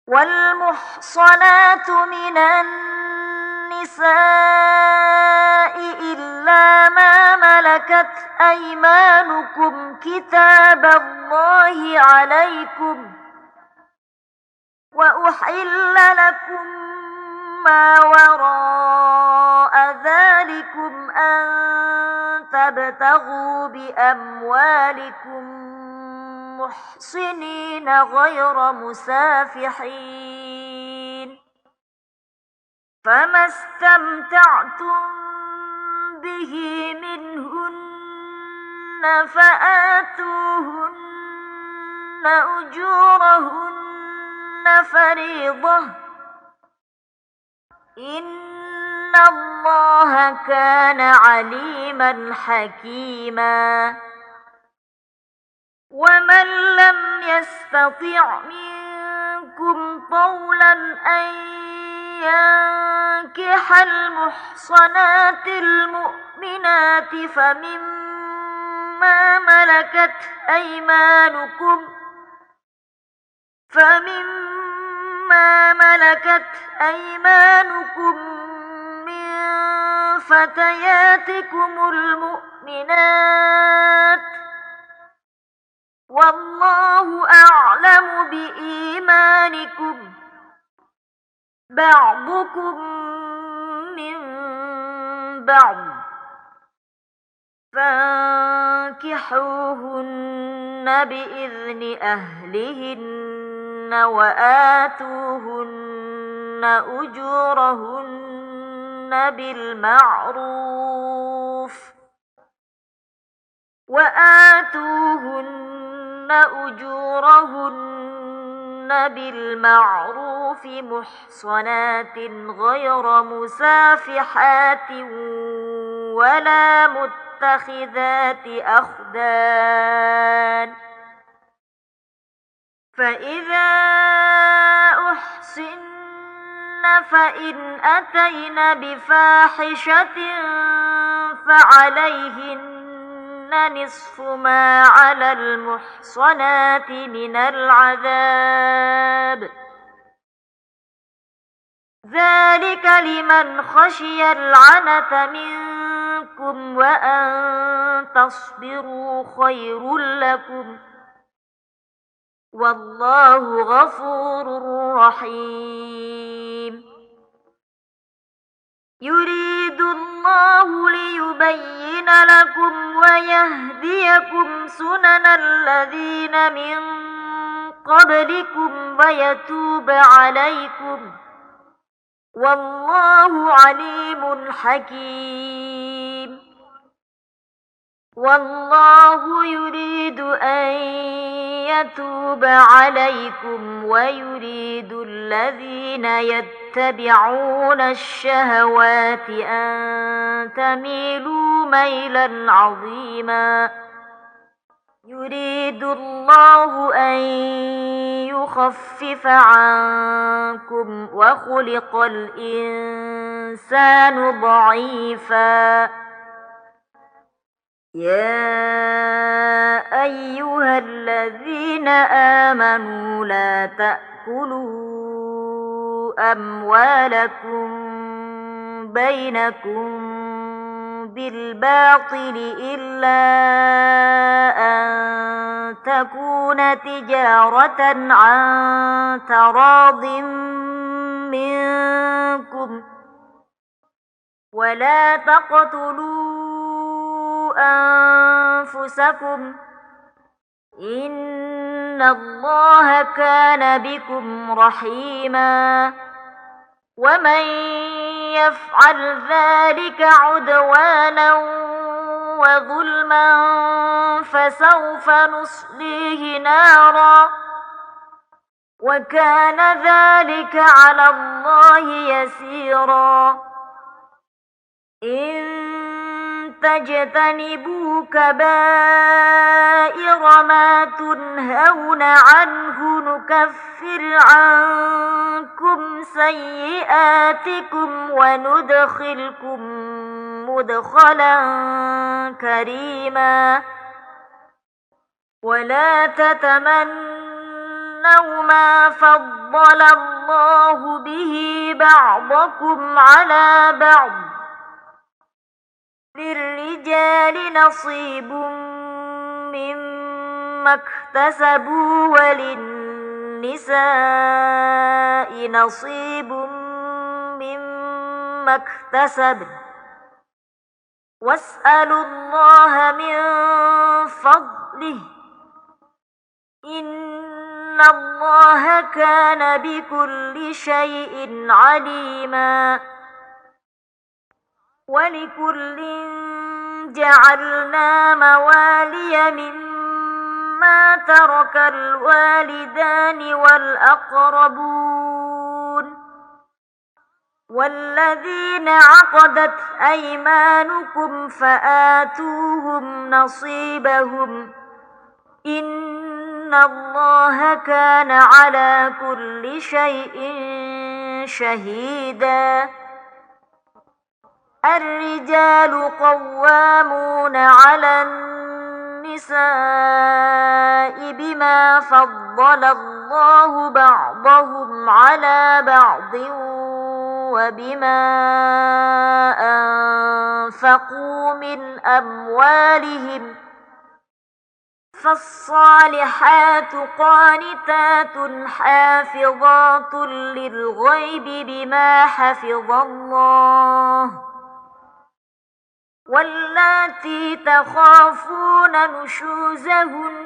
والمحصنات من النساء إلا ما ملكت أيمانكم كتاب الله عليكم، وأحل لكم ما وراء ذلكم أن تبتغوا بأموالكم محصنين غير مسافحين، فما استمتعتم به منهن فآتوهن أجورهن فريضة، إن الله كان عليما حكيما. ومن لم يستطع منكم طولا أن ينكح المحصنات المؤمنات فمما ملكت أيمانكم من فتياتكم المؤمنات، والله أعلم بإيمانكم، بعضكم من بعض، فانكحوهن بإذن أهلهن وآتوهن أجورهن بالمعروف محصنات غير مسافحات ولا متخذات أخدان، فإذا أحصن فإن أتين بفاحشة فعليهن نصف ما على المحصنات من العذاب، ذلك لمن خشي العنة منكم، وأن تصبروا خير لكم، والله غفور رحيم. يريد الله ليبين لكم ويهديكم سنن الذين من قبلكم ويتوب عليكم، والله عليم حكيم. والله يريد أن يتوب عليكم ويريد الذين يتبعون الشهوات أن تميلوا ميلا عظيما. يريد الله أن يخفف عنكم وخلق الإنسان ضعيفا. يا أيها الذين آمنوا لا تأكلوا أموالكم بينكم بالباطل إلا أن تكون تجارة عن تراض منكم، ولا تقتلوا أنفسكم، إن الله كان بكم رحيما. ومن يفعل ذلك عدوانا وظلما فسوف نصليه نارا، وكان ذلك على الله يسيرا. إن تجتنبوا كبائر ما تنهون عنه نكفر عنكم سيئاتكم وندخلكم مدخلا كريما. ولا تتمنوا أو ما فضل الله به بعضكم على بعض للرجال نصيب مما اكتسبوا وللنساء نصيب مما اكتسبن واسألوا الله من فضله إن الله كان بكل شيء عليما ولكل جعلنا موالي مما ترك الوالدان والأقربون والذين عقدت أيمانكم فآتوهم نصيبهم إن الله كان على كل شيء شهيدا الرجال قوامون على النساء بما فضل الله بعضهم على بعض وبما أنفقوا من أموالهم فالصالحات قانتات حافظات للغيب بما حفظ الله واللاتي تخافون نشوزهن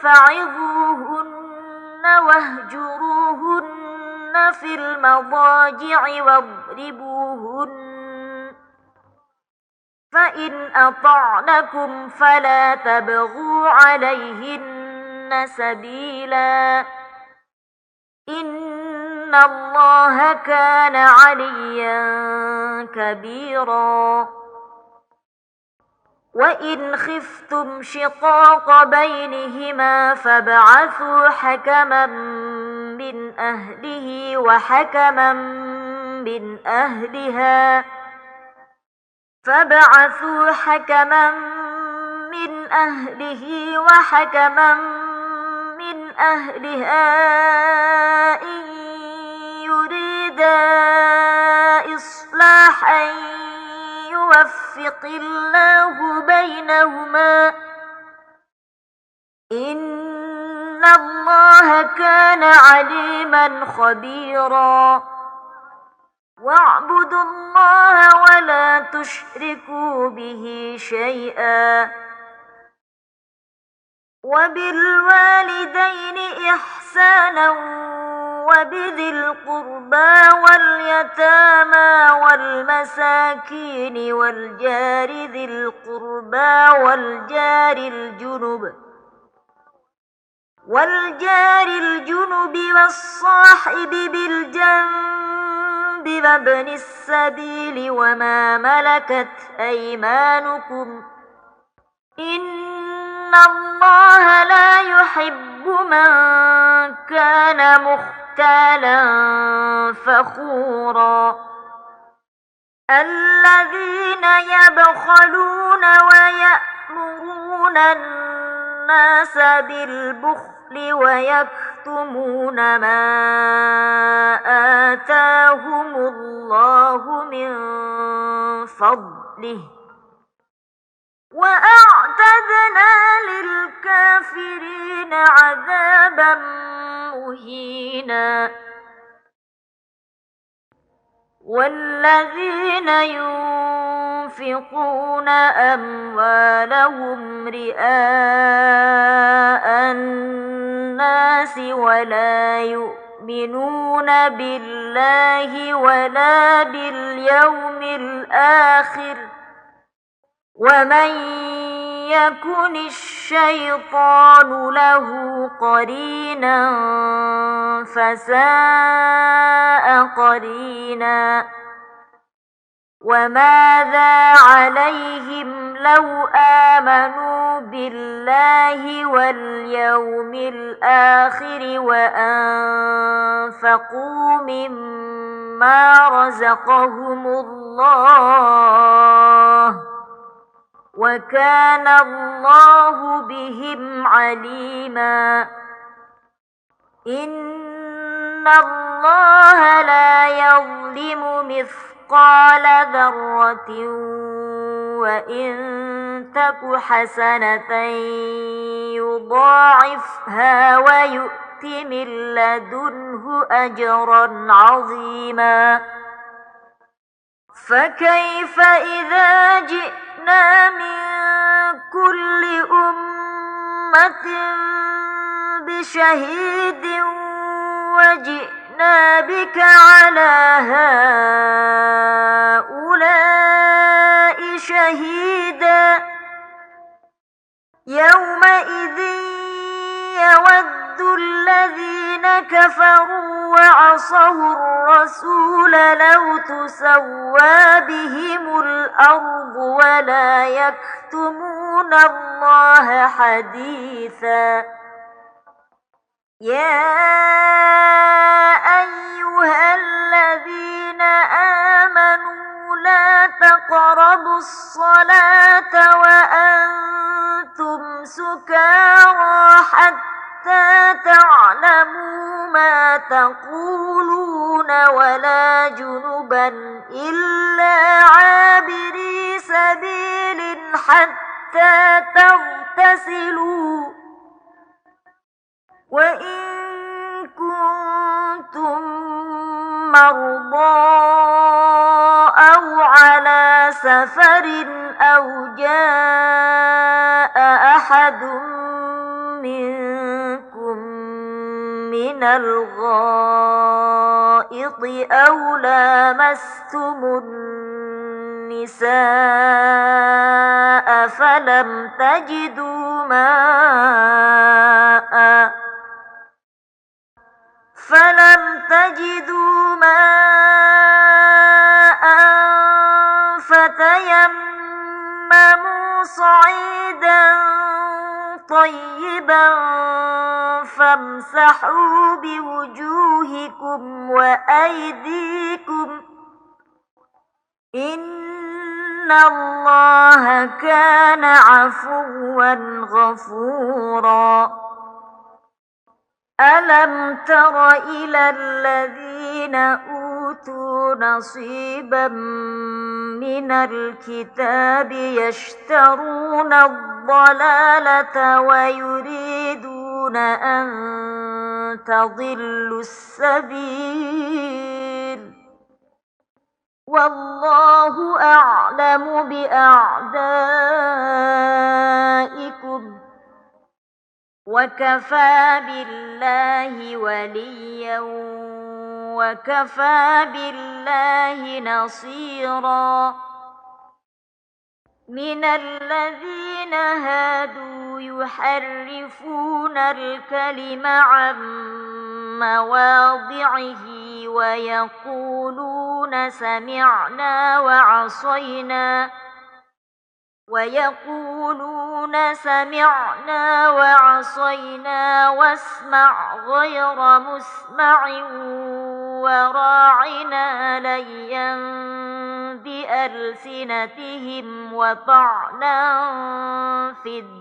فعظوهن واهجروهن في المضاجع واضربوهن فإن أطعنكم فلا تبغوا عليهن سبيلا إن الله كان عليا كبيرا وإن خفتم شقاق بينهما فابعثوا حكما من أهله وحكما من أهلها فابعثوا حكما من أهله وحكما من أهلها إن يريدا إصلاحا يوفق الله بينهما إن الله كان عليما خبيرا واعبدوا الله ولا تشركوا به شيئا وبالوالدين إحسانا وبذي القربى واليتامى والمساكين والجار ذي القربى والجار الجنب والصاحب بالجنب وابن السبيل وما ملكت أيمانكم إن الله لا يحب من كان مختالا فخورا الذين يبخلون ويأمرون الناس بالبخل ويكتمون ما آتاهم الله من فضله وأعتدنا للكافرين عذابا مهينا والذين ينفقون أموالهم رئاء الناس ولا يؤمنون بالله ولا باليوم الآخر ومن يكن الشيطان له قرينا فساء قرينا وماذا عليهم لو آمنوا بالله واليوم الآخر وأنفقوا مما رزقهم الله وكان الله بهم عليما إن الله لا يظلم مثقال ذرة وإن تك حسنة يضاعفها ويؤت من لدنه أجرا عظيما فكيف إذا جئنا من كل أمة بشهيد وجئنا بك على هؤلاء شهيدا يومئذ يود الذين كفروا وعصوا الرسول لو تسوى بهم الأرض ولا يكتمون الله حديثا يا أيها الذين آمنوا لا تقربوا الصلاة وأنتم سكارى حتى تعلموا ما تقولون ولا جنبا إلا عابري سبيل حتى تغتسلوا وإن كنتم مرضى أو على سفر أو جاء أحد منكم من الغائط أو لامستم النساء فلم تجدوا ماء فتيمموا صعيدا طيبا فامسحوا بوجوهكم وأيديكم إن الله كان عفوا غفورا ألم تر إلى الذين أوتوا نصيبا من الكتاب يشترون الضلالة ويريدون أن تضلوا السبيل والله أعلم بأعدائكم وكفى بالله وليا وكفى بالله نصيرا من الذين هادوا يحرفون الكلم عن مواضعه ويقولون سمعنا وعصينا واسمع غير مسمع وراعنا ليا بألسنتهم وطعنا في الدين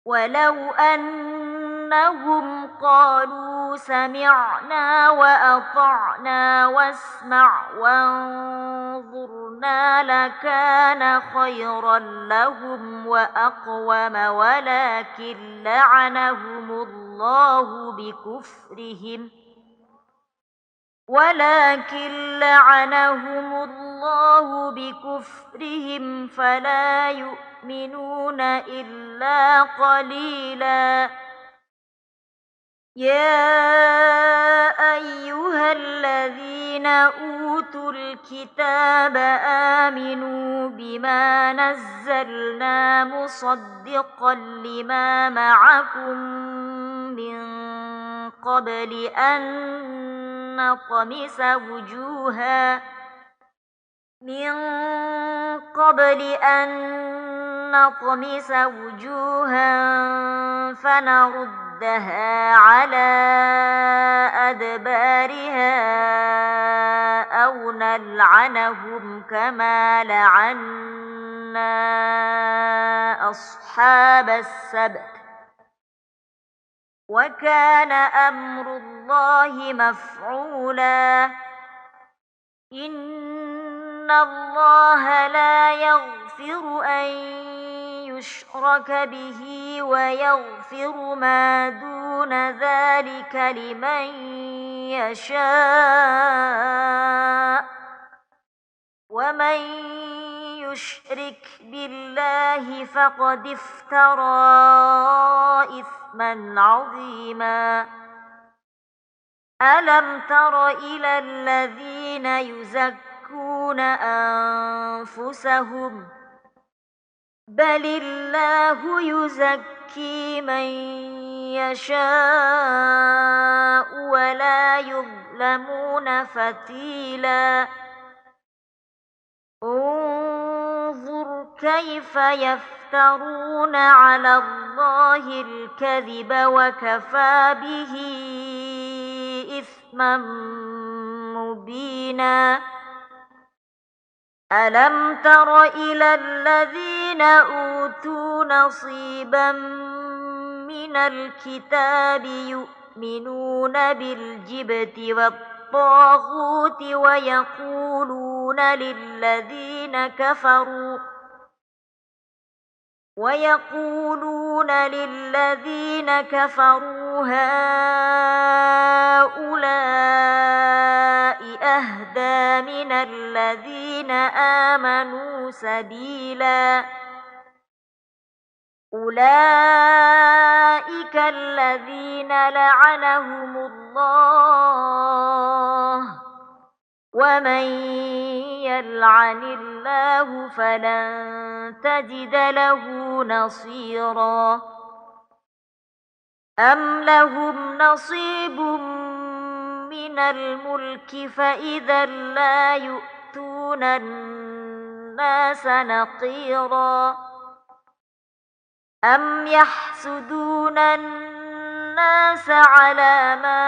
ولو أنهم قالوا سمعنا وأطعنا واسمع وانظرنا لكان خيرا لهم وأقوم ولكن لعنهم الله بكفرهم فلا يؤمنون إلا قليلا يا أيها الذين أوتوا الكتاب آمنوا بما نزلنا مصدقا لما معكم من قبل أن نطمس وجوها فنردها على أدبارها أو نلعنهم كما لعنا أصحاب السبت وكان أمر الله مفعولا إن الله لا يغفر أن يشرك به ويغفر ما دون ذلك لمن يشاء ومن يشرك بالله فقد افترى إثما عظيما ألم تر إلى الذين يزكون أنفسهم بل الله يزكي من يشاء ولا يظلمون فتيلا انظر كيف يفترون على الله الكذب وكفى به إثما مبينا ألم تر إلى الذين أوتوا نصيبا من الكتاب يؤمنون بالجبت والطاغوت ويقولون للذين كفروا هؤلاء أهدى من الذين آمنوا سبيلا أولئك الذين لعنهم الله ومن يلعن الله فلن تجد له نصيرا أم لهم نصيب من الملك فإذا لا يؤتون الناس نقيرا أم يحسدون الناس على ما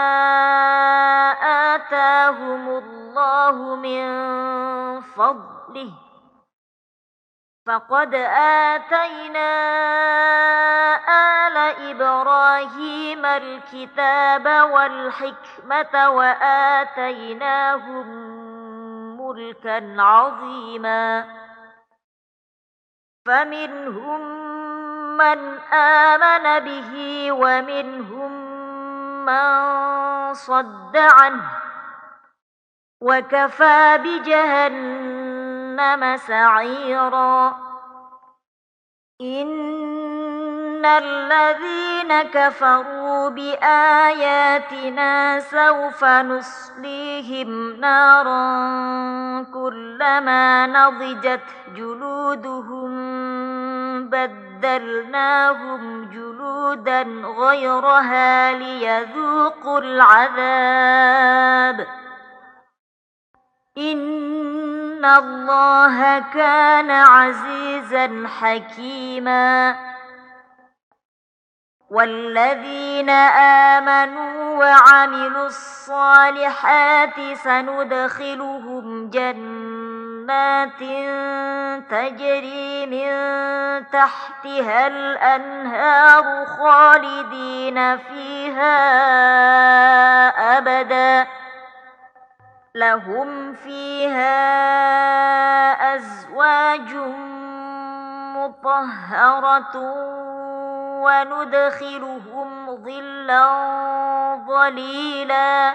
آتاهم الله من فضله فقد آتينا آل إبراهيم الكتاب والحكمة وآتيناهم ملكا عظيما فمنهم من آمن به ومنهم من صد عنه وكفى بجهنم سعيرا إن الذين كفروا بآياتنا سوف نصليهم نارا كلما نضجت جلودهم بدلناهم جلودا غيرها ليذوقوا العذاب إن الله كان عزيزا حكيما والذين آمنوا وعملوا الصالحات سندخلهم جنات تجري من تحتها الأنهار خالدين فيها أبدا لهم فيها أزواج مطهرة وندخلهم ظلا ظليلا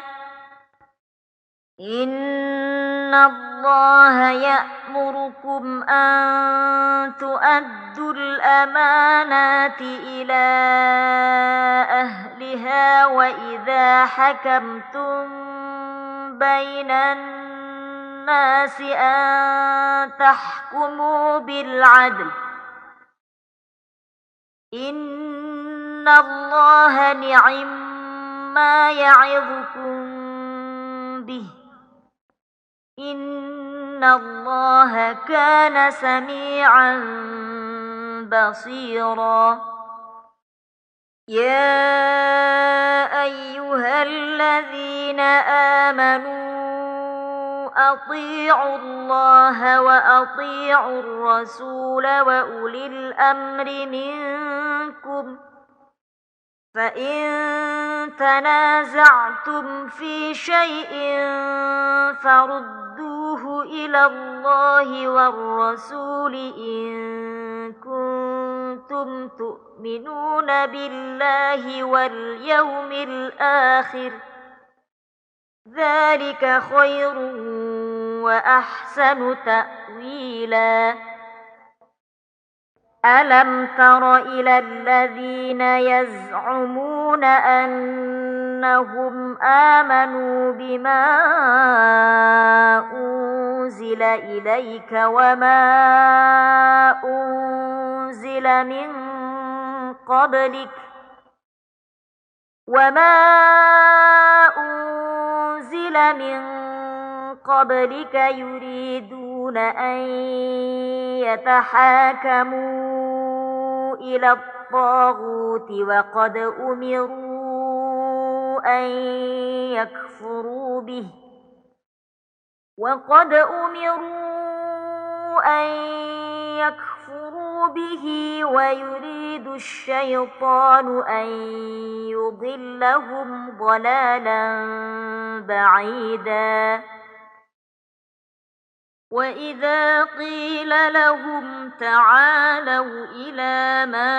إن الله يأمركم أن تؤدوا الأمانات إلى أهلها وإذا حكمتم بين الناس أن تحكموا بالعدل إن الله نعم ما يعظكم به إن الله كان سميعا بصيرا يا أيها الذين آمنوا أطيعوا الله وأطيعوا الرسول وأولي الأمر منكم فإن تنازعتم في شيء فردوه إلى الله والرسول إن كنتم تؤمنون بالله واليوم الآخر، ذلك خير وأحسن تأويلا. ألم تر إلى الذين يزعمون أنهم آمنوا بما أنزل إليك وما أنزل من قبلك يريدون أن يتحاكموا إلى الطاغوت وقد أمروا أن يكفروا به ويريد الشيطان أن يضلهم ضلالا بعيدا. وإذا قيل لهم تعالوا إلى ما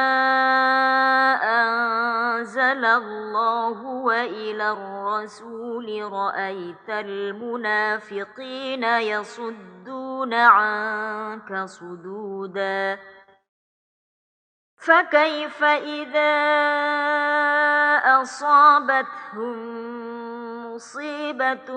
أنزل الله وإلى الرسول رأيت المنافقين يصدون عنك صدودا. فكيف إذا أصابتهم مصيبة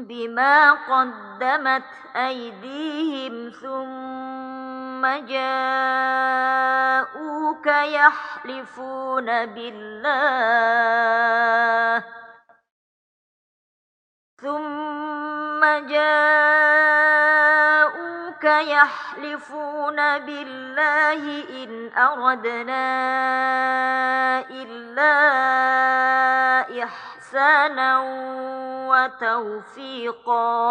بما قدمت أيديهم ثم جاءوك يحلفون بالله إن أردنا إلا إحسانا وتوفيقا.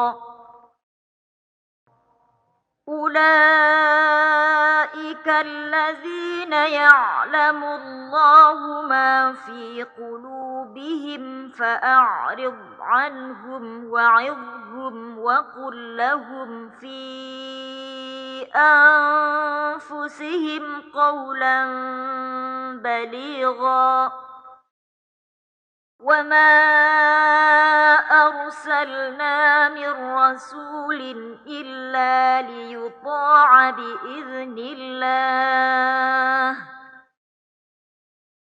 أولئك الذين يعلم الله ما في قلوبهم فأعرض عنهم وعظهم وقل لهم في أنفسهم قولا بليغا. وما أرسلنا من رسول إلا ليطاع بإذن الله،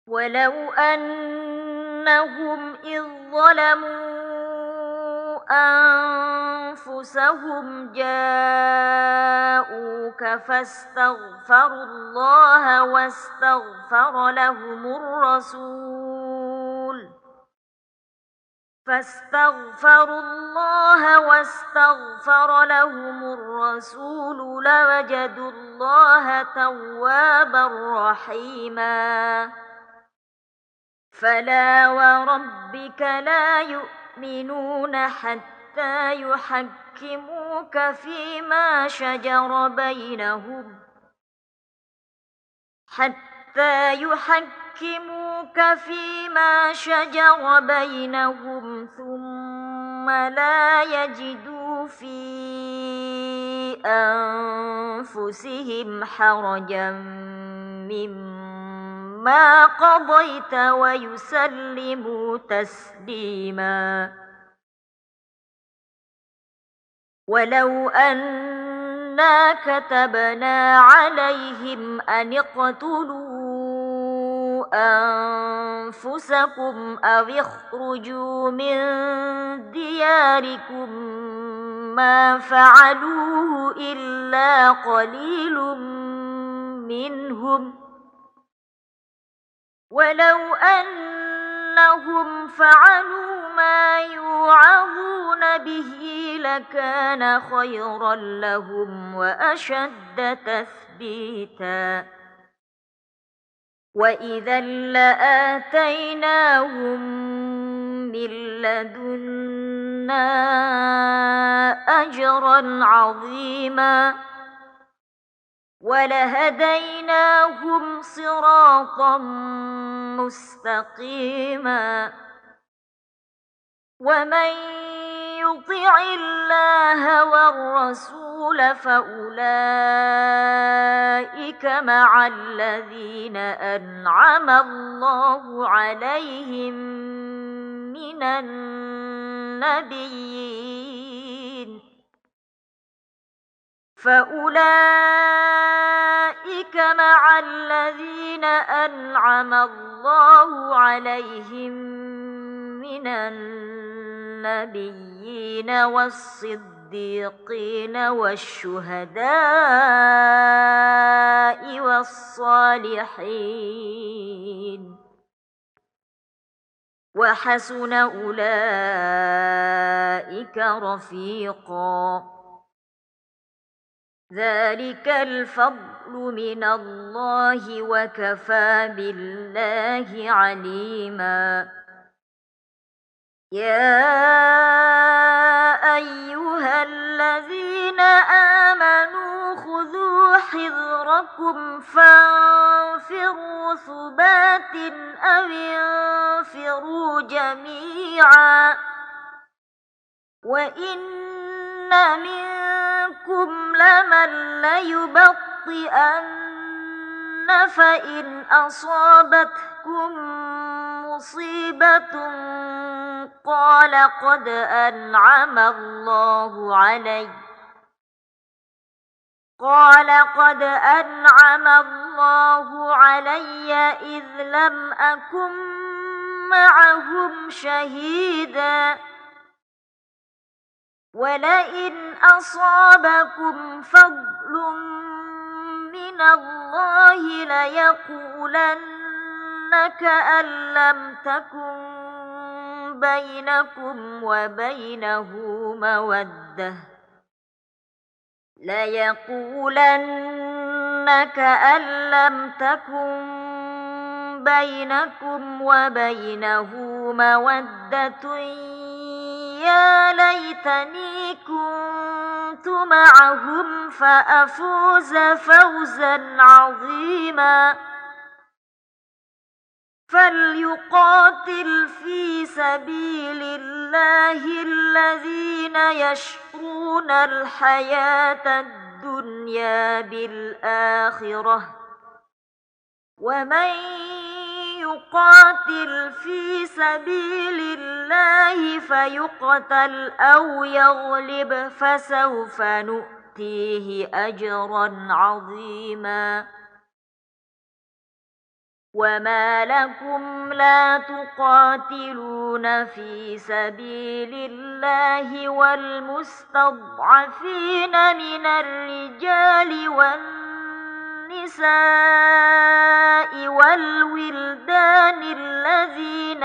ولو أنهم إذ ظلموا أنفسهم جاءوك فاستغفروا الله واستغفر لهم الرسول لوجدوا الله توابا رحيما. فلا وربك لا يؤمنون حتى يحكموك فيما شجر بينهم ثم لا يجدوا في أنفسهم حرجا مما قضيت ويسلموا تسليما. ولو أنا كتبنا عليهم أن اقتلوا أنفسكم أو اخرجوا من دياركم ما فعلوه إلا قليل منهم، ولو أنهم فعلوا ما يوعظون به لكان خيرا لهم وأشد تثبيتا. وإذا لآتيناهم من لدنا أجرا عظيما. ولهديناهم صراطا مستقيما ومن يطع الله والرسول فأولئك مع الذين أنعم الله عليهم من النبيين والصديقين والشهداء والصالحين وحسن أولئك رفيقا ذلك الفضل من الله وكفى بالله عليما يا أيها الذين آمنوا خذوا حذركم فانفروا ثبات أو انفروا جميعا وإن منكم لمن ليبطئن فإن أصابتكم مصيبة قال قد أنعم الله علي إذ لم أكن معهم شهيدا ولئن أصابكم فضل من الله ليقولن كأن لم تكن بينكم وبينه مودة يا ليتني كنت معهم فأفوز فوزا عظيما فليقاتل في سبيل الله الذين يشرون الحياة الدنيا بالآخرة ومن يقاتل في سبيل الله فيقتل أو يغلب فسوف نؤتيه أجرا عظيما وما لكم لا تقاتلون في سبيل الله والمستضعفين من الرجال والنساء والولدان الذين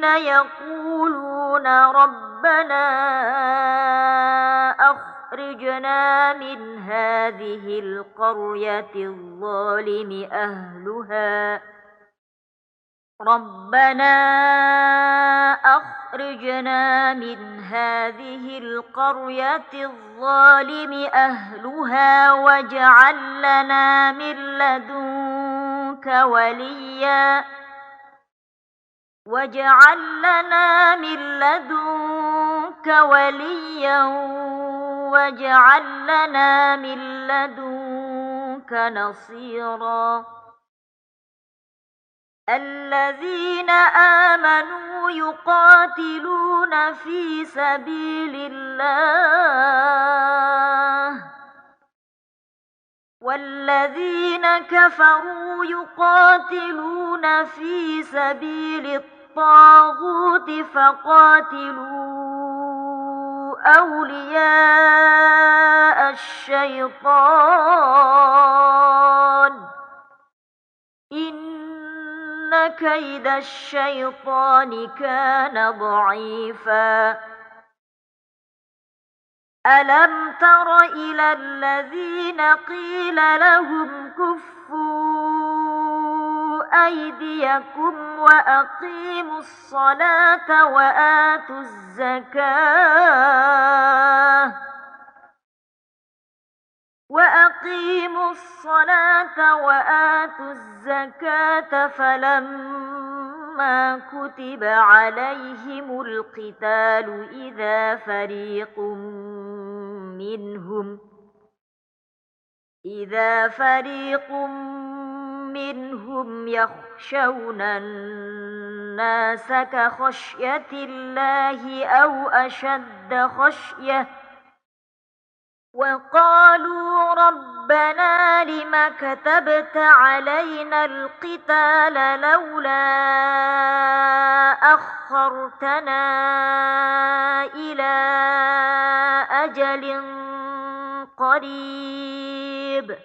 يقولون ربنا أخرجنا من هذه القرية الظالم أهلها واجعل لنا من لدنك وليا واجعل لنا من لدنك نصيرا الذين آمنوا يقاتلون في سبيل الله والذين كفروا يقاتلون في سبيل الطاغوت فقاتلوا أولياء الشيطان إن كيد الشيطان كان ضعيفا ألم تر إلى الذين قيل لهم كفوا أيديكم وأقيموا الصلاة وآتوا الزكاة فلما كتب عليهم القتال إذا فريق منهم يخشون الناس كخشية الله أو أشد خشية وقالوا ربنا لم كتبت علينا القتال لولا أخرتنا إلى أجل قريب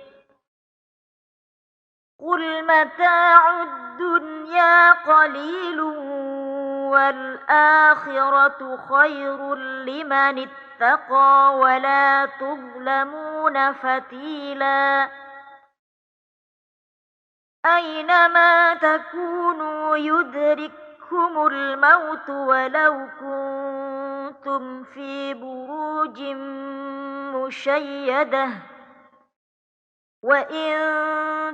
قل متاع الدنيا قليل والآخرة خير لمن اتقى ولا تظلمون فتيلا أينما تكونوا يدرككم الموت ولو كنتم في بروج مشيدة وإن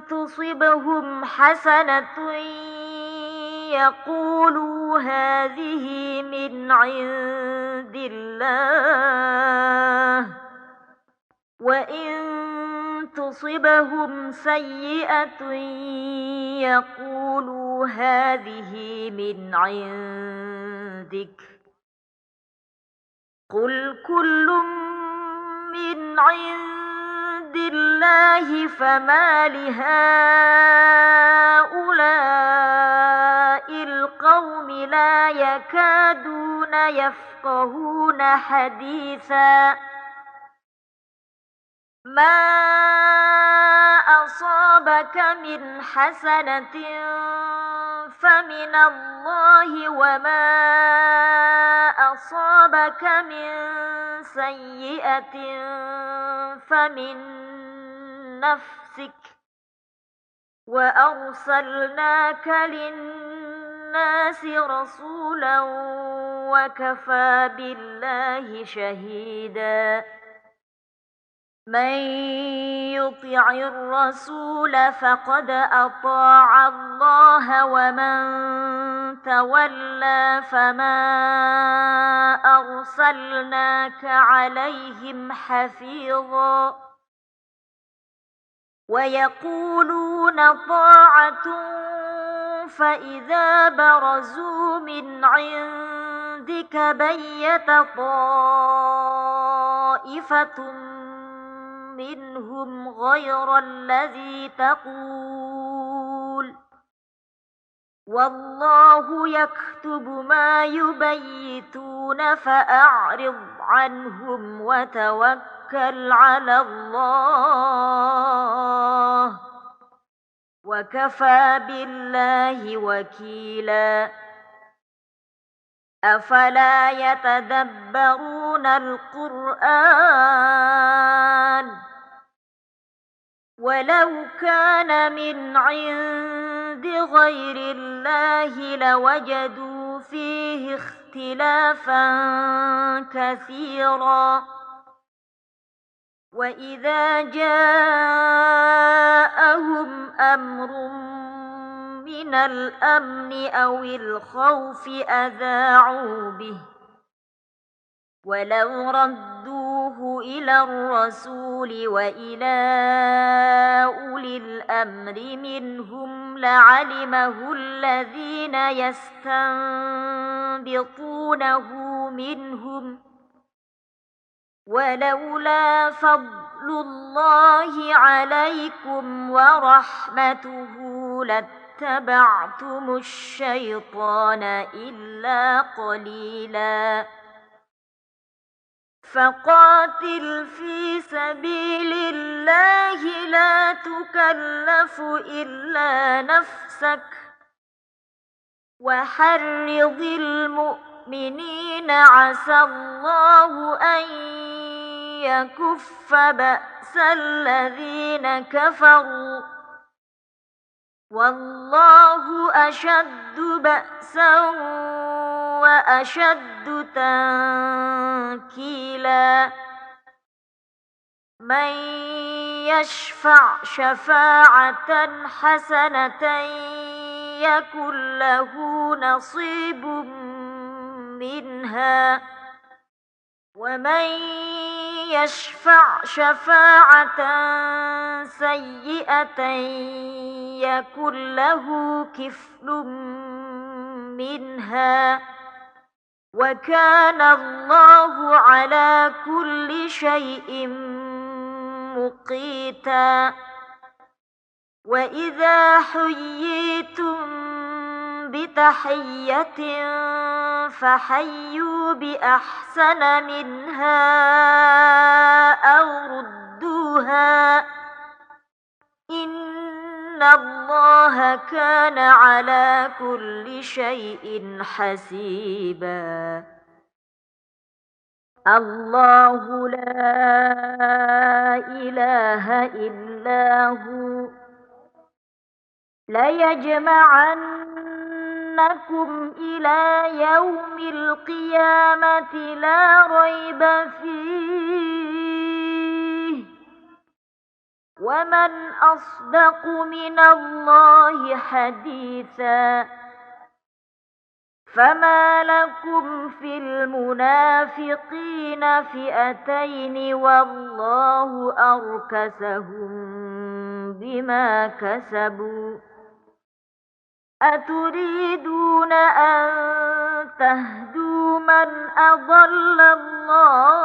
تصبهم حسنة يقولوا هذه من عند الله وإن تصبهم سيئة يقولوا هذه من عندك قل كل من عند الله فما لهؤلاء القوم لا يكادون يفقهون حديثا ما أصابك من حسنة فمن الله وما أصابك من سيئة فمن نفسك وأرسلناك للناس رسولا وكفى بالله شهيدا من يطع الرسول فقد أطاع الله ومن تولى فما أرسلناك عليهم حفيظا ويقولون طاعة فإذا برزوا من عندك بيت طائفة منهم غير الذي تقول والله يكتب ما يبيتون فأعرض عنهم وتوكل على الله وكفى بالله وكيلا أفلا يتدبرون القرآن ولو كان من عند غير الله لوجدوا فيه اختلافا كثيرا وإذا جاءهم أمر من الأمن أو الخوف أذاعوا به ولو ردوه إلى الرسول وإلى أولي الأمر منهم لعلمه الذين يستنبطونه منهم ولولا فضل الله عليكم ورحمته لاتبعتم الشيطان إلا قليلا فقاتل في سبيل الله لا تكلف إلا نفسك وحرض المؤمنين عسى الله أن يكف بأس الذين كفروا والله أشد بأسا وأشد تنكيلا من يشفع شفاعة حسنة يكن له نصيب منها ومن يشفع شفاعة سيئة يكن له كفل منها وكان الله على كل شيء مقيتا وإذا حييتم بتحية فحيوا بأحسن منها أو ردوها إن الله كان على كل شيء حسيبا الله لا إله إلا هو ليجمعنكم إلى يوم القيامة لا ريب فيه ومن أصدق من الله حديثا فما لكم في المنافقين فئتين والله أركسهم بما كسبوا أتريدون أن تهدوا من أضل الله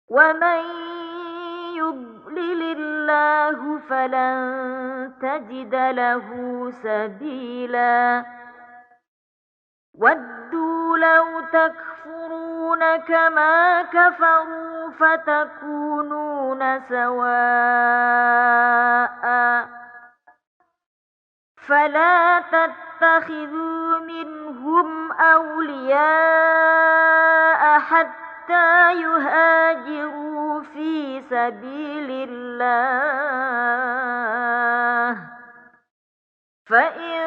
ومن يضلل الله فلن تجد له سبيلا ودوا لو تكفرون كما كفروا فتكونون سواء فلا تتخذوا منهم أولياء حتى يهاجروا في سبيل الله فإن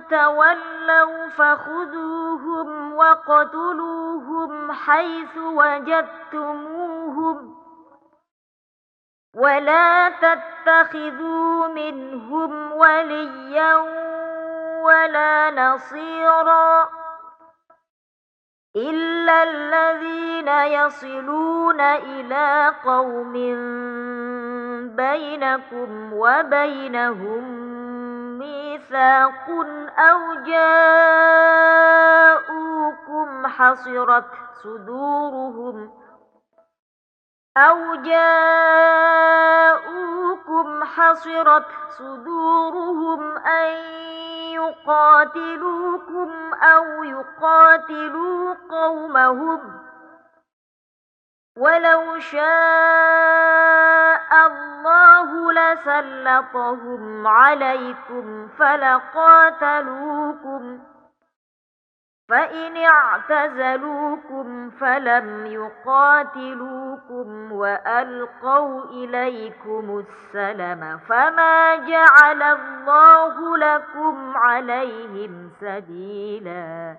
تولوا فخذوهم وقتلوهم حيث وجدتموهم ولا تتخذوا منهم وليا ولا نصيرا إلا الذين يصلون إلى قوم بينكم وبينهم ميثاق أو جاءوكم حصرت صدورهم أن يقاتلوكم أو يقاتلوا قومهم ولو شاء الله لسلطهم عليكم فلقاتلوكم فإن اعتزلوكم فلم يقاتلوكم وألقوا إليكم السلم فما جعل الله لكم عليهم سبيلا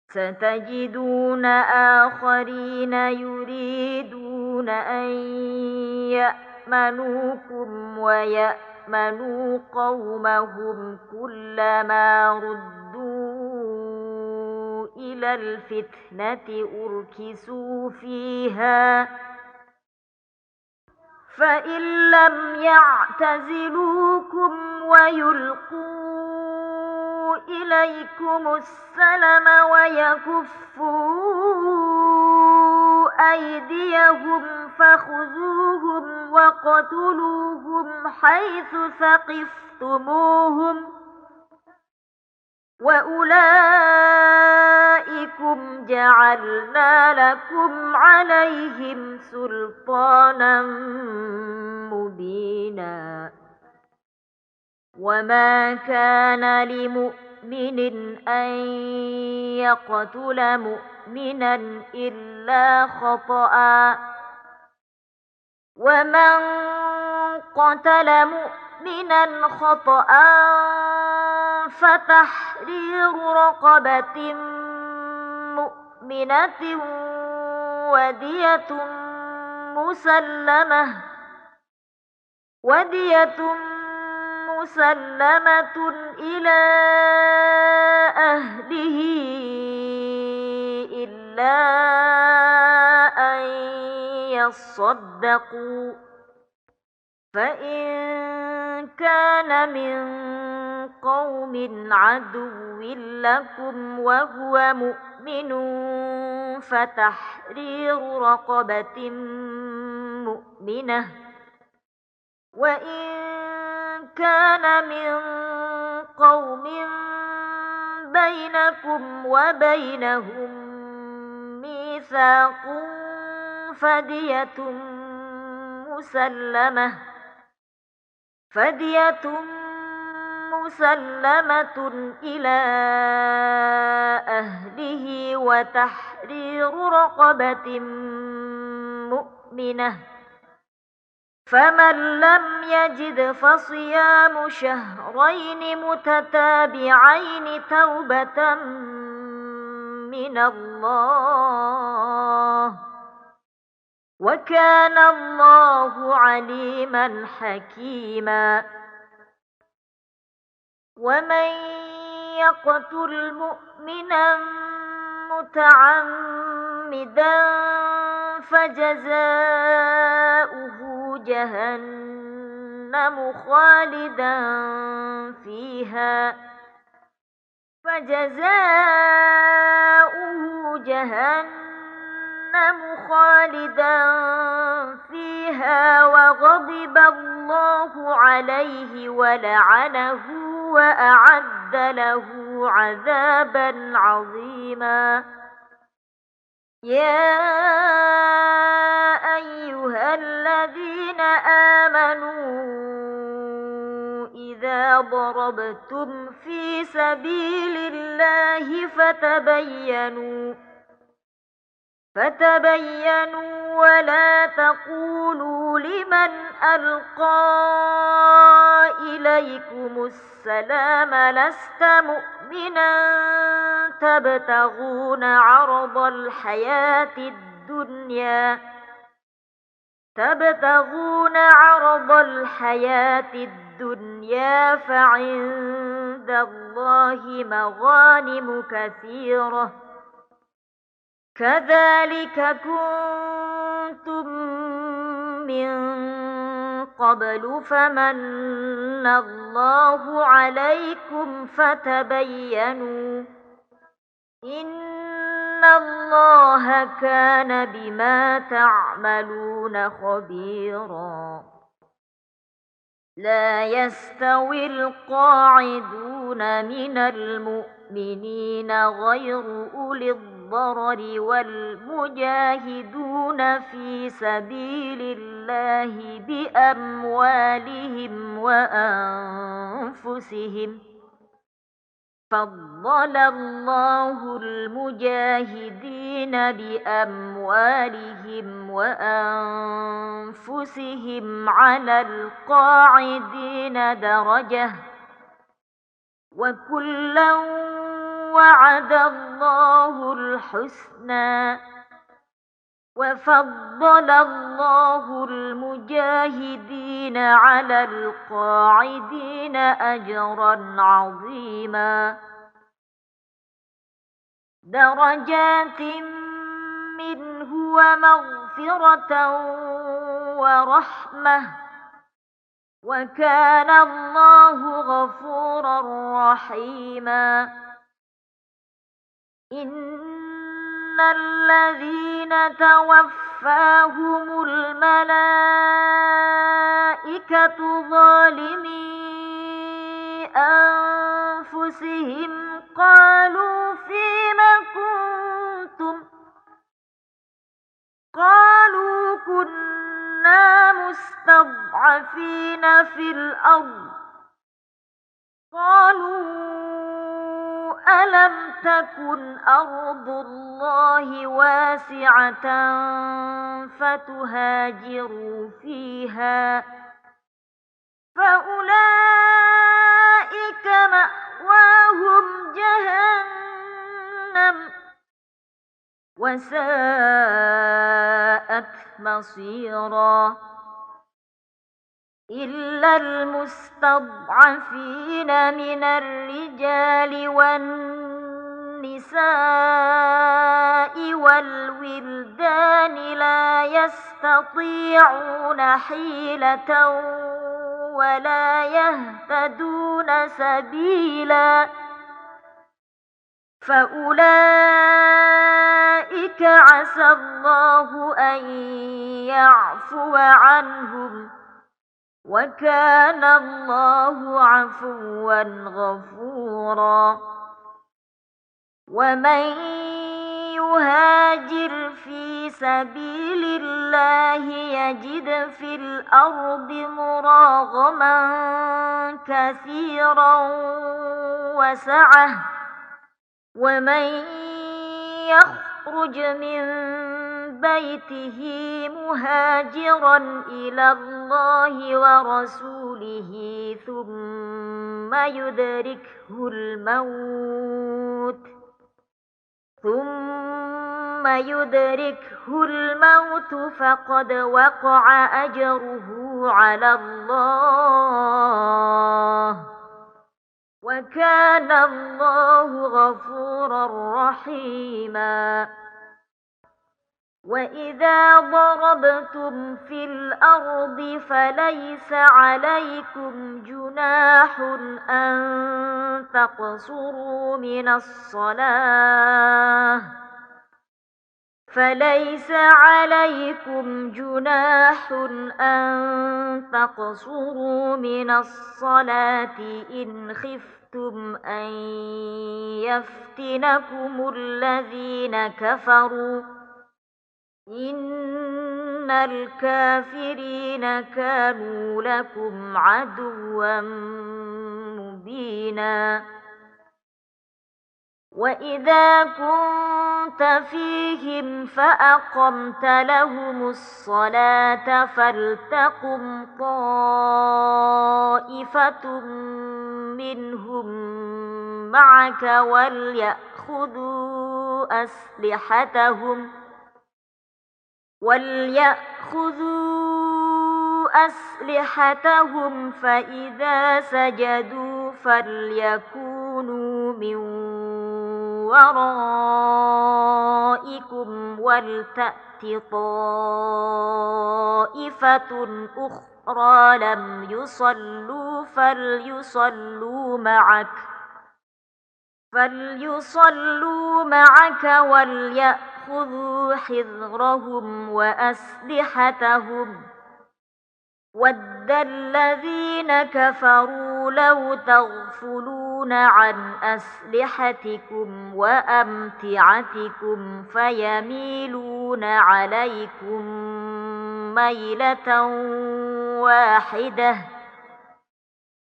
ستجدون آخرين يريدون أن يأمنوكم ويأمنوا قومهم كلما ردوا إلى الفتنة أركسوا فيها فإن لم يعتزلوكم ويلقوا إليكم السلم ويكفوا أيديهم فخذوهم وقتلوهم حيث ثقفتموهم وأولئكم جعلنا لكم عليهم سلطانا مبينا وما كان لمؤمن أن يقتل مؤمنا إلا خطأ ومن قتل مؤمنا خطأ فتحرير رقبة مؤمنة ودية مسلمة إلى أهله إلا أن يصدقوا، فإن كان من قوم عدو لكم وهو مؤمن فتحرير رقبة مؤمنة، وإن كان من قوم بينكم وبينهم ميثاق فدية مسلمة إلى أهله وتحرير رقبة مؤمنة، فمن لم يجد فصيام شهرين متتابعين توبة من الله، وكان الله عليما حكيما. ومن يقتل مؤمنا متعمدا فجزاؤه جهنم خالدا فيها وغضب الله عليه ولعنه وأعد له عذابا عظيما. يا أيها الذين آمنوا إذا ضربتم في سبيل الله فتبينوا ولا تقولوا لمن ألقى إليكم السلام لست مؤمنا تبتغون عرض الحياة الدنيا فعند الله مغانم كثيرة، كذلك كنتم من قبل فمن الله عليكم فتبينوا، إن الله كان بما تعملون خبيرا. لا يستوي القاعدون من المؤمنين غير أولي الضرر والمجاهدون في سبيل الله بأموالهم وأنفسهم، فضل الله المجاهدين بأموالهم وأنفسهم على القاعدين درجة، وكلا وعد الله الحسنى، وفضل الله المجاهدين على القاعدين أجرا عظيما. درجات منه ومغفرة ورحمة، وكان الله غفورا رحيما. إن الذين توفاهم الملائكة ظالمي أنفسهم قالوا فيم كنتم، قالوا كنا مستضعفين في الأرض، قالوا ألم تكن أرض الله واسعة فتهاجروا فيها فأولئك مأواهم جهنم وساءت مصيرا إلا المستضعفين من الرجال والنساء والولدان لا يستطيعون حيلة ولا يهتدون سبيلا فأولئك عسى الله أن يعفو عنهم وكان الله عفوا غفورا ومن يهاجر في سبيل الله يجد في الأرض مراغما كثيرا وسعة ومن يخرج من بيته مهاجرا إلى الله ورسوله ثم يدركه الموت فقد وقع أجره على الله وكان الله غفورا رحيما وإذا ضربتم في الأرض فليس عليكم جناح أن تقصروا من الصلاة إن خفتم أن يفتنكم الذين كفروا إن الكافرين كانوا لكم عدوا مبينا وإذا كنت فيهم فأقمت لهم الصلاة فلتقم طائفة منهم معك وليأخذوا أسلحتهم فإذا سجدوا فليكونوا من ورائكم ولتأت طائفة أخرى لم يصلوا فليصلوا معك وليأخذوا حذرهم وأسلحتهم ود الذين كفروا لو تغفلون عن أسلحتكم وأمتعتكم فيميلون عليكم ميلة واحدة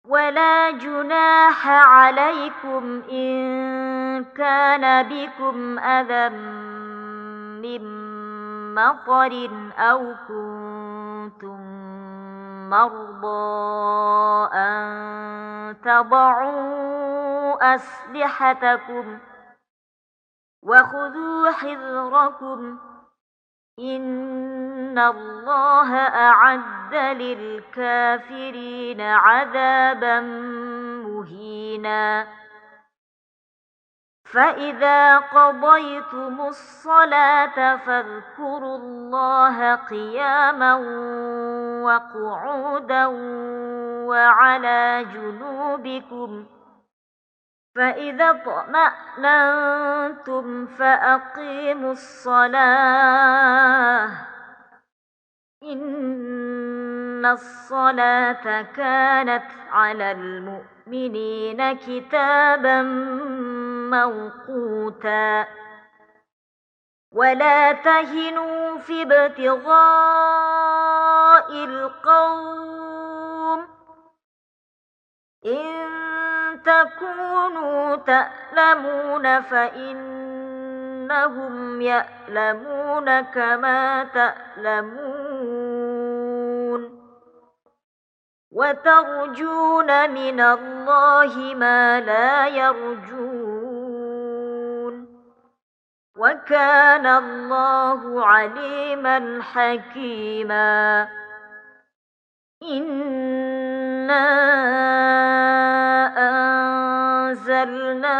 ولا جناح عليكم إن كان بكم أذى من مطر أو كنتم مرضى أن تضعوا أسلحتكم وخذوا حذركم إن الله أعد للكافرين عذابا مهينا فإذا قضيتم الصلاة فاذكروا الله قياما وقعودا وعلى جنوبكم فإذا اطمأننتم فأقيموا الصلاة إن الصلاة كانت على المؤمنين كتابا موقوتا ولا تهنوا في ابتغاء القوم إن تكونوا تألمون فإنهم يألمون كما تألمون وترجون من الله ما لا يرجون وكان الله عليما حكيما إنا أنزلنا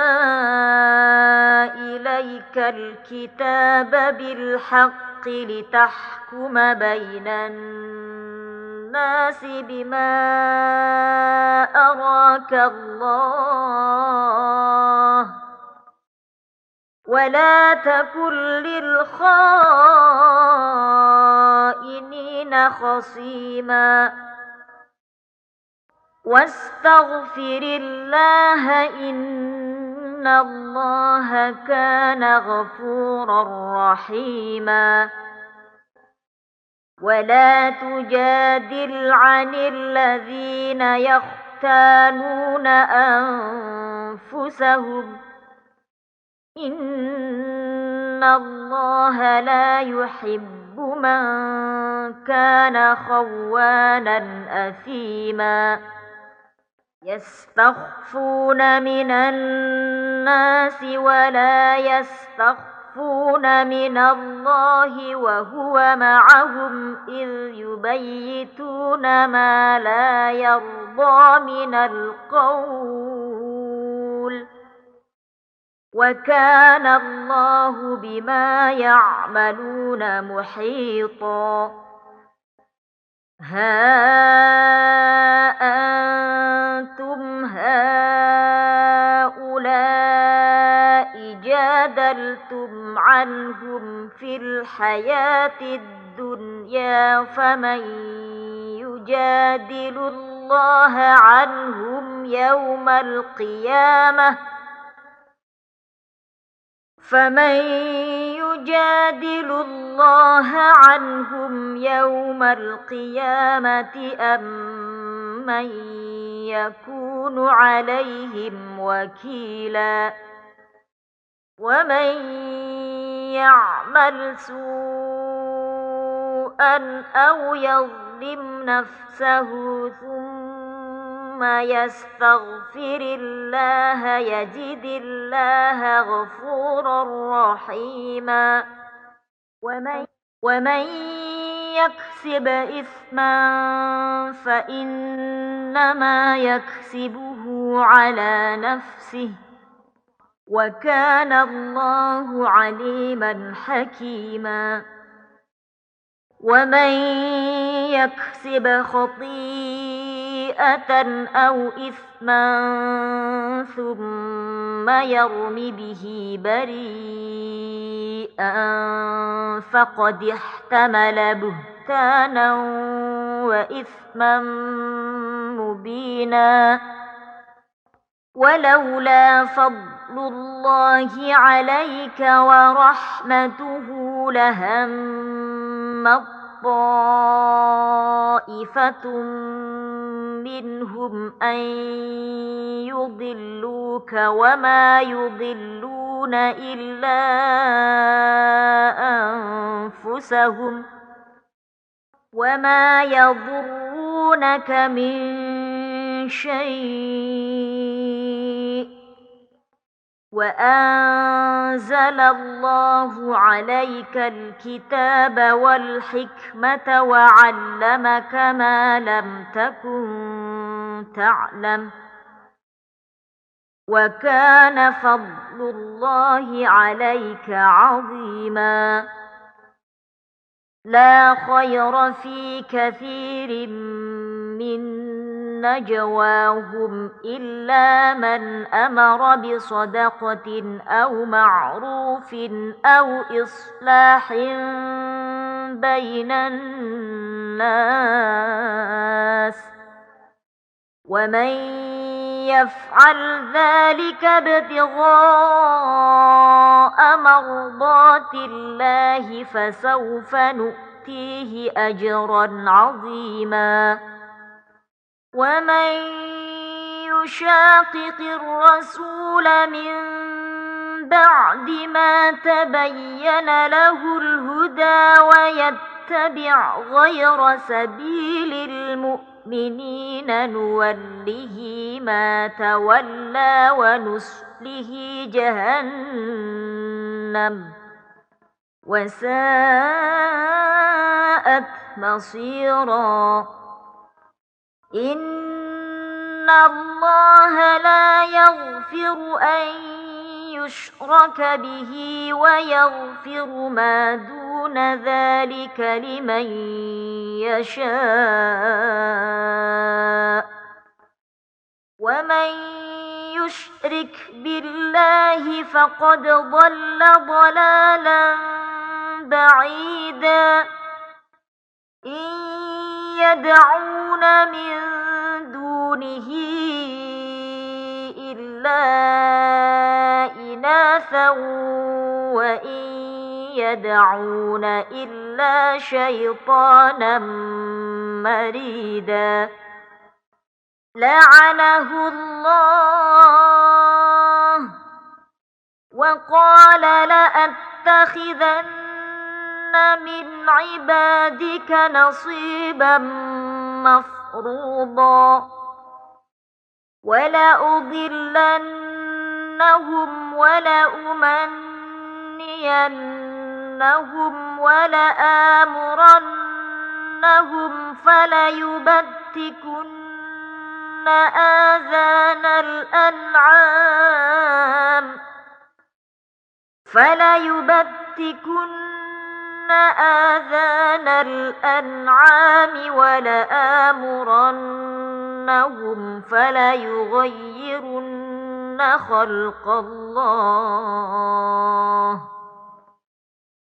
إليك الكتاب بالحق لتحكم بين الناس بما أراك الله ولا تكن للخائنين خصيما واستغفر الله إن الله كان غفورا رحيما ولا تجادل عن الذين يختانون أنفسهم إن الله لا يحب من كان خوانا أثيما يستخفون من الناس ولا يستخفون من الله وهو معهم إذ يبيتون ما لا يرضى من القول وكان الله بما يعملون محيطا ها أنتم هؤلاء جادلتم عنهم في الحياة الدنيا فمن يجادل الله عنهم يوم القيامة أم من يكون عليهم وكيلا ومن يعمل سوءا أو يظلم نفسه ثم يستغفر الله يجد الله غفورا رحيما ومن يكسب إثما فإنما يكسبه على نفسه وكان الله عليما حكيما ومن يكسب خطيئة أو إثما ثم يرم به بريئا فقد احتمل بهتانا وإثما مبينا ولولا فضل الله عليك ورحمته لهم طائفة منهم أن يضلوك وما يضلون إلا أنفسهم وما يضرونك من شيء وأنزل الله عليك الكتاب والحكمة وعلمك ما لم تكن تعلم وكان فضل الله عليك عظيما لا خير في كثير من نجواهم إلا من أمر بصدقة أو معروف أو إصلاح بين الناس ومن يفعل ذلك ابتغاء مرضات الله فسوف نؤتيه أجرا عظيما ومن يشاقق الرسول من بعد ما تبين له الهدى ويتبع غير سبيل المؤمنين نوله ما تولى ونصله جهنم وساءت مصيرا. إن الله لا يغفر أن يشرك به ويغفر ما دون ذلك لمن يشاء ومن يشرك بالله فقد ضل ضلالا بعيدا. إن يدعون من دونه إلا إناثا وإن يدعون إلا شيطانا مريدا. لعنه الله وقال لأتخذن من عبادك نصيبا مفروضا ولأضلنهم ولأمنينهم ولآمرنهم فليبتكن آذان الأنعام ولآمرنهم فليغيرن خلق الله.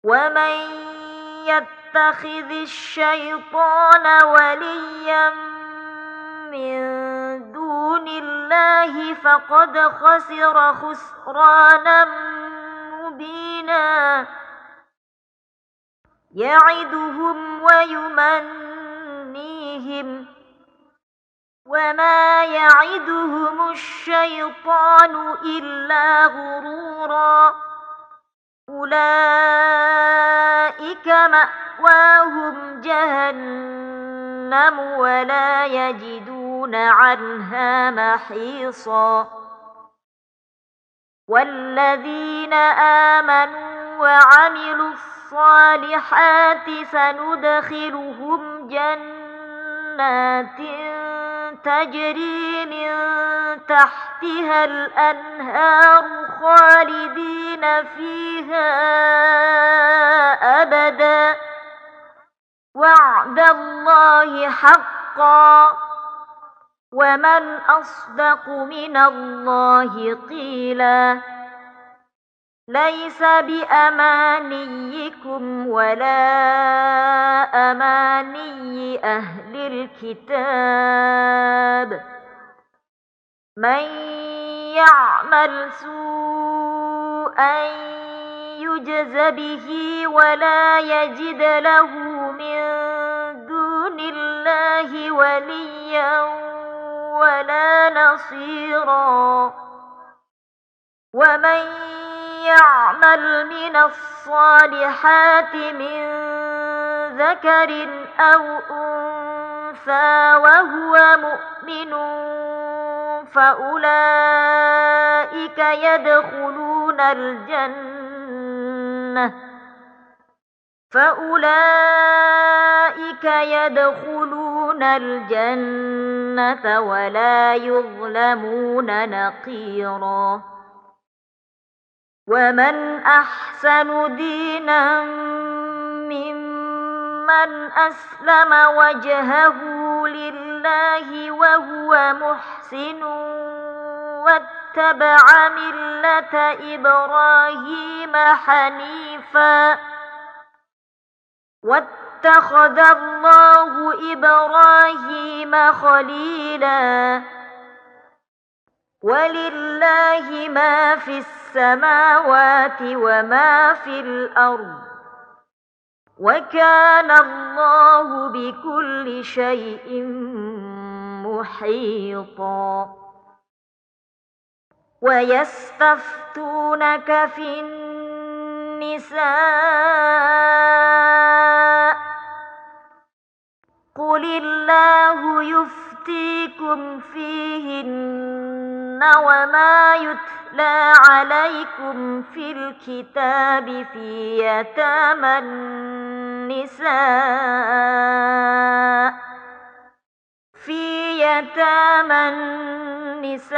ومن يتخذ الشيطان وليا من دون الله فقد خسر خسرانا مبينا. يعدهم ويمنيهم وما يعدهم الشيطان إلا غرورا. أولئك مأواهم جهنم ولا يجدون عنها محيصا. والذين آمنوا وعملوا الصالحات سندخلهم جنات تجري من تحتها الأنهار خالدين فيها أبدا وعد الله حقا ومن أصدق من الله قيلا. ليس بأمانيكم ولا أماني أهل الكتاب. من يعمل سوءا يجز به ولا يجد له من دون الله وليا ولا نصيرا. ومن يعمل من الصالحات من ذكر أو أنثى وهو مؤمن فأولئك يدخلون الجنة ولا يظلمون نقيرا. ومن أحسن دينا ممن أسلم وجهه لله وهو محسن واتبع ملة إبراهيم حنيفا واتخذ الله إبراهيم خليلا. ولله ما في السماوات وما في الأرض وكان الله بكل شيء محيطا. ويستفتونك في النساء قل الله يفتيكم فيهن وما يتلى عليكم في الكتاب في يتامى النساء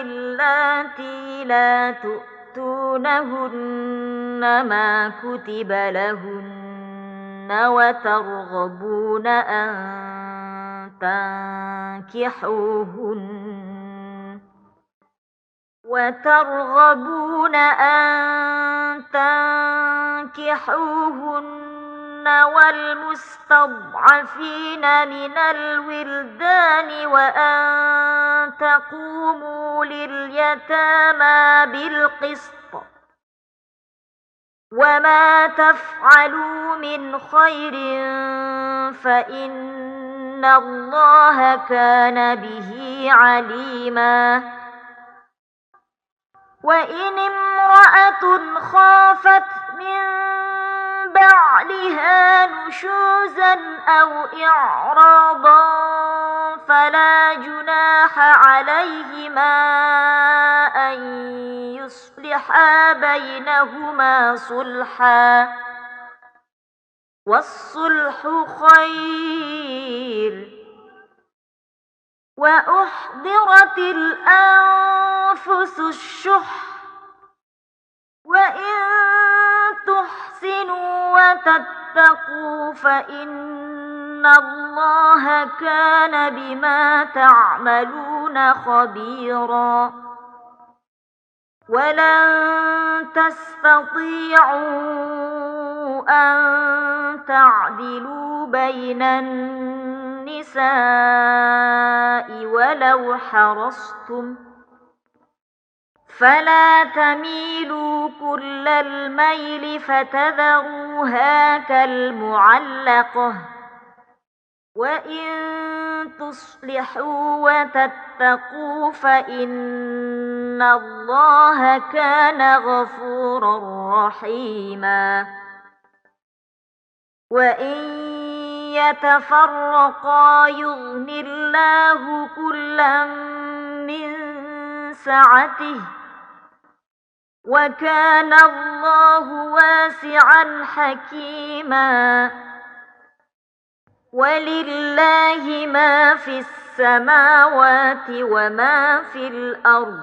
اللاتي لا تؤتونهن ما كتب لهن وترغبون أن تنكحوهن والمستضعفين من الولدان وأن تقوموا لليتامى بالقسط وما تفعلوا من خير فإن الله كان به عليما وإن امرأة خافت من بعلها نشوزا أو إعراضا فلا جناح عليهما أن يصلحا بينهما صلحا والصلح خير وأحضرت الأنفس الشح وإن تحسنوا وتتقوا فإن الله كان بما تعملون خبيرا ولن تستطيعوا أن تعدلوا بين النساء ولو حرصتم فلا تميلوا كل الميل فتذروها كالمعلقة وإن تصلحوا وتتقوا فإن الله كان غفورا رحيما وإن يتفرقا يغن الله كلا من سعته وكان الله واسعا حكيما ولله ما في السماوات وما في الأرض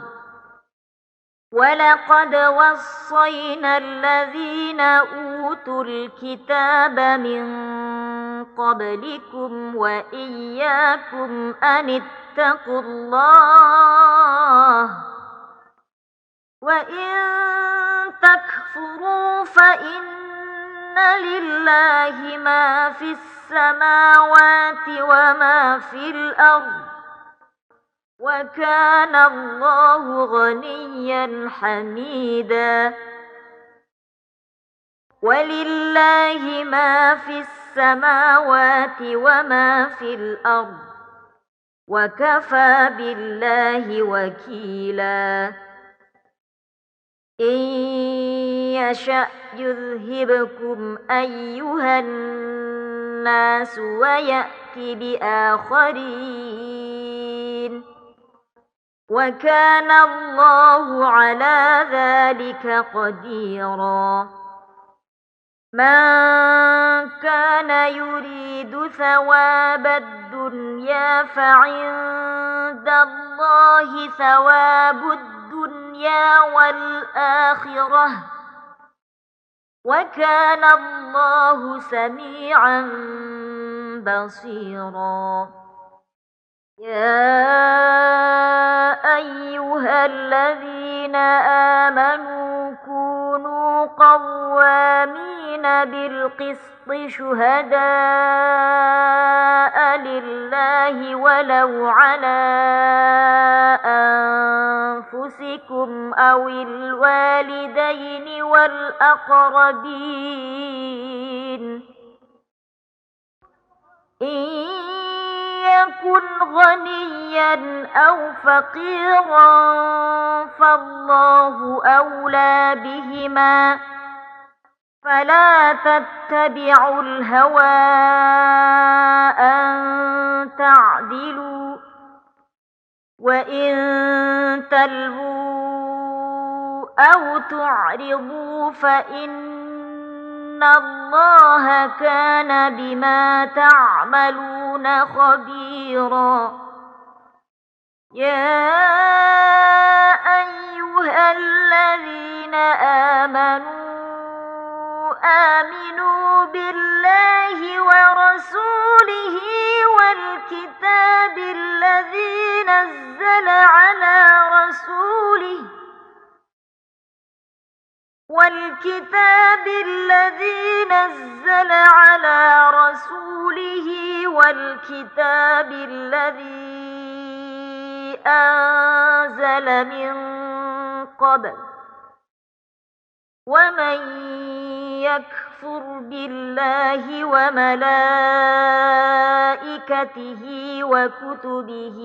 ولقد وصينا الذين أوتوا الكتاب من قبلكم وإياكم أن اتقوا الله وإن تكفروا فإن لله ما في السماوات وما في الأرض وكان الله غنيا حميدا ولله ما في السماوات وما في الأرض وكفى بالله وكيلا إن يشأ يذهبكم أيها الناس ويأت بآخرين وكان الله على ذلك قديرا من كان يريد ثواب الدنيا فعند الله ثواب الدنيا والآخرة وكان الله سميعا بصيرا يا أيها الذين آمنوا كونوا قوامين بالقسط شهداء لله ولو على أنفسكم أو الوالدين والأقربين إن يكن غنيا أو فقيرا فالله أولى بهما، فلا تتبعوا الهوى أن تعدلوا، وإن تلووا أو تعرضوا فإن الله كان بما تعملون خبيرا. يا أيها الذين آمنوا بالله ورسوله والكتاب الذي نزل على رسوله والكتاب الذي أنزل من قبل، ومن يكفر بالله وملائكته وكتبه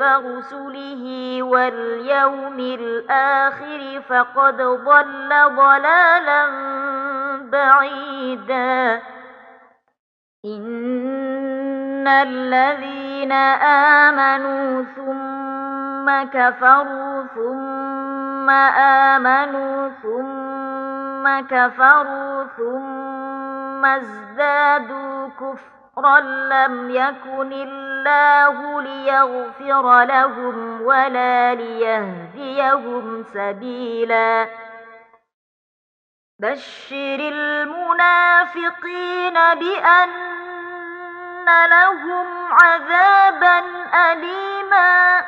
ورسله واليوم الآخر فقد ضل ضلالا بعيدا. إن الذين آمنوا ثم كفروا ثم آمنوا ثم كفروا ثم ازدادوا كفرا لم يكن الله ليغفر لهم ولا ليهديهم سبيلا. بشر المنافقين بأن لهم عذابا أليما.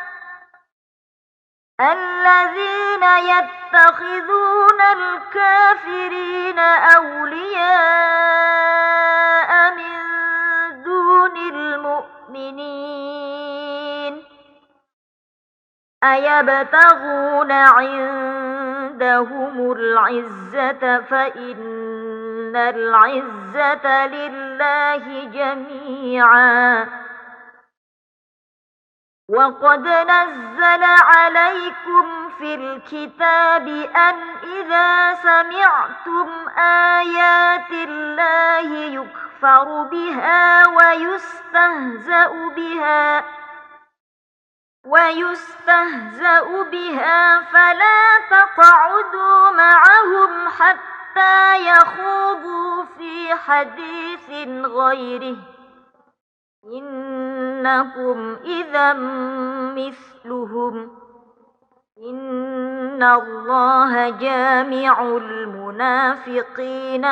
الذين يتخذون الكافرين أولياء من دون المؤمنين أيبتغون عندهم العزة فإن العزة لله جميعا. وقد نزل عليكم في الكتاب أن إذا سمعتم آيات الله يكفر بها ويستهزأ بها فلا تقعدوا معهم حتى يخوضوا في حديث غيره إنكم إذا مثلهم. إن الله جامع المنافقين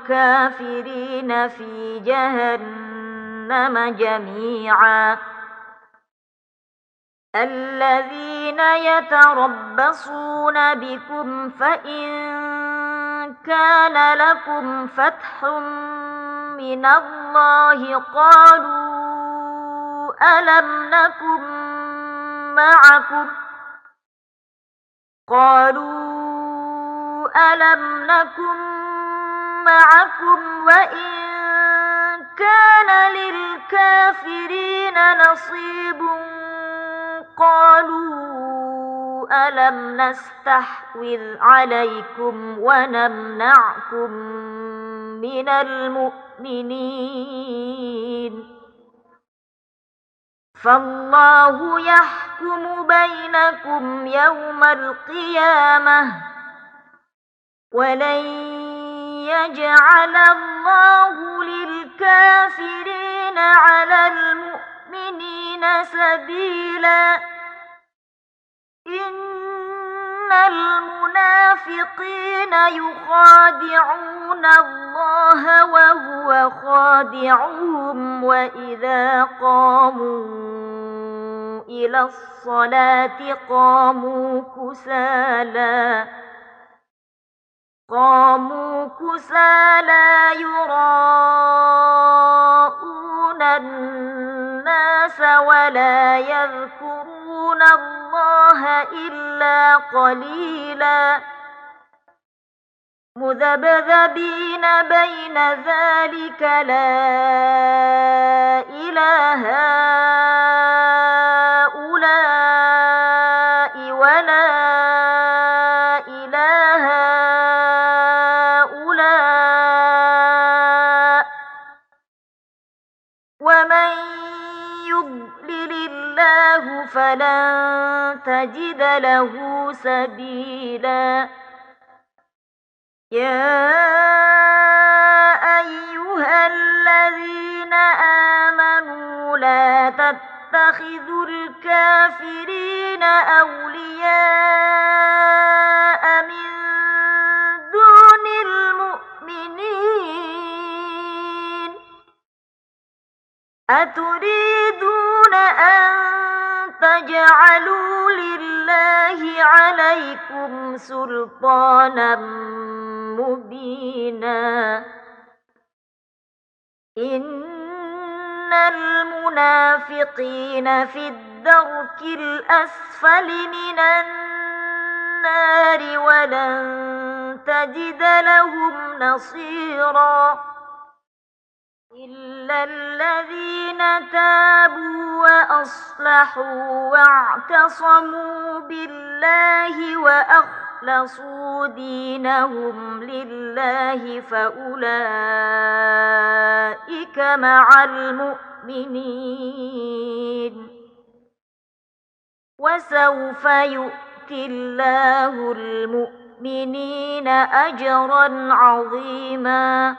والكافرين في جهنم جميعا. الذين يتربصون بكم فإن كان لكم فتح من الله قالوا ألم نكن معكم وإن كان للكافرين نصيب قالوا ألم نستحوذ عليكم ونمنعكم من المؤمنين فالله يحكم بينكم يوم القيامة ولن يجعل الله للكافرين على المؤمنين سبيلا. إن المنافقين يخادعون الله وهو خادعهم وإذا قاموا إلى الصلاة قاموا كسالى يراءون الناس ولا يذكرون الله إلا قليلا. مذبذبين بين ذلك لا إله هؤلاء ولا إله هؤلاء ومن يضلل الله فلن تجد له سبيلا يا أيها الذين آمنوا لا تتخذوا الكافرين أولياء من دون المؤمنين أتريدون أن تجعلوا لله عليكم سلطانا مبينا إن المنافقين في الدرك الأسفل من النار ولن تجد لهم نصيرا إلا الذين تابوا وأصلحوا واعتصموا بالله وأخلصوا دينهم لله فأولئك مع المؤمنين وسوف يؤتي الله المؤمنين أجرا عظيما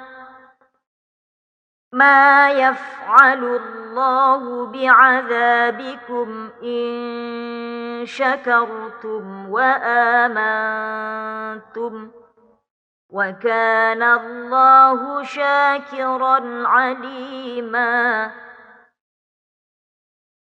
ما يفعل الله بعذابكم إن شكرتم وآمنتم وكان الله شاكرا عليما